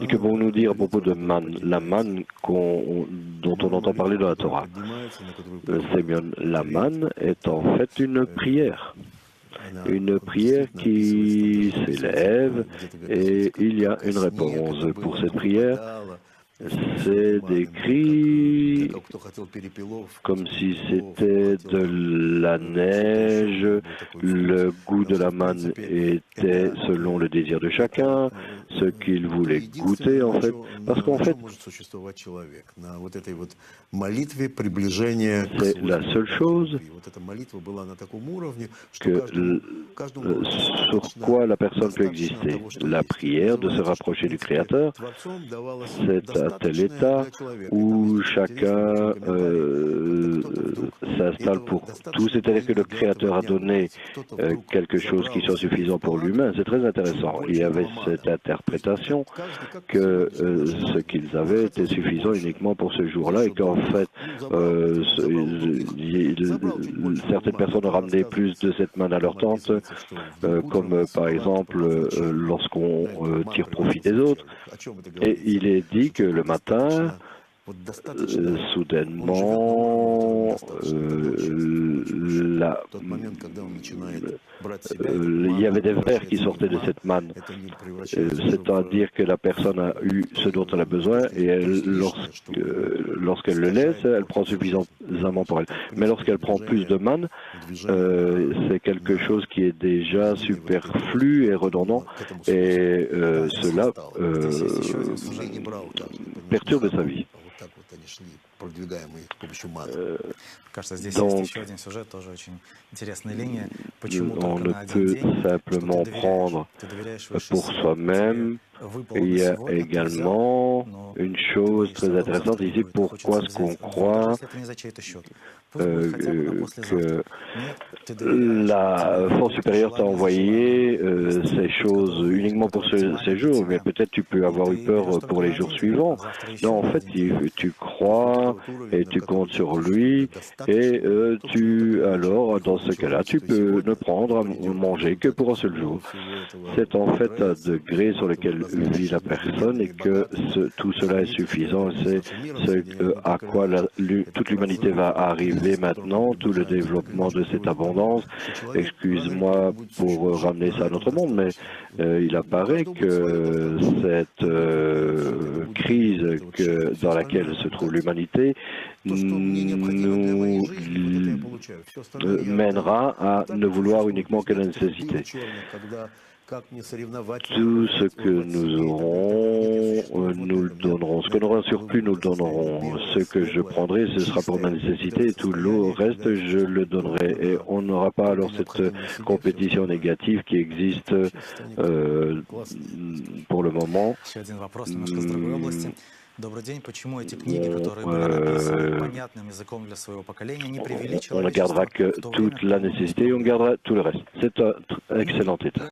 Que pouvons-nous dire à propos de man? La man dont on entend parler dans la Torah. Sémion, la man est en fait une prière. Une prière qui s'élève et il y a une réponse pour cette prière. C'est décrit comme si c'était de la neige, le goût de la manne était selon le désir de chacun, ce qu'il voulait goûter en fait, parce qu'en fait, c'est la seule chose sur quoi la personne peut exister. La prière de se rapprocher du Créateur, c'est à tel état où chacun s'installe pour tout, c'est-à-dire que le Créateur a donné quelque chose qui soit suffisant pour l'humain. C'est très intéressant. Il y avait cette interprétation que ce qu'ils avaient était suffisant uniquement pour ce jour-là et qu'en fait, certaines personnes ramenaient plus de cette manne à leur tente, comme par exemple lorsqu'on tire profit des autres. Et il est dit que le matin, soudainement, il y avait des vers qui sortaient de cette manne. C'est-à-dire que la personne a eu ce dont elle a besoin et lorsqu'elle le laisse, elle prend suffisamment pour elle. Mais lorsqu'elle prend plus de manne, c'est quelque chose qui est déjà superflu et redondant et cela perturbe sa vie. Donc, on ne peut simplement prendre pour soi-même. Il y a également une chose très intéressante ici, pourquoi est-ce qu'on croit que la force supérieure t'a envoyé ces choses uniquement pour ces jours, mais peut-être tu peux avoir eu peur pour les jours suivants. Non, en fait, tu crois et tu comptes sur lui et alors, dans ce cas-là, tu peux ne prendre à manger que pour un seul jour. C'est en fait un degré sur lequel vit la personne et que tout cela est suffisant. C'est ce à quoi toute l'humanité va arriver maintenant, tout le développement de cette abondance. Excuse-moi pour ramener ça à notre monde, mais il apparaît que cette crise dans laquelle se trouve l'humanité nous mènera à ne vouloir uniquement que la nécessité. Tout ce que nous aurons, nous le donnerons. Ce qu'on aura en surplus, nous le donnerons. Ce que je prendrai, ce sera pour ma nécessité et tout le reste, je le donnerai. Et on n'aura pas alors cette compétition négative qui existe pour le moment. On ne gardera que toute la nécessité et on gardera tout le reste. C'est un excellent état.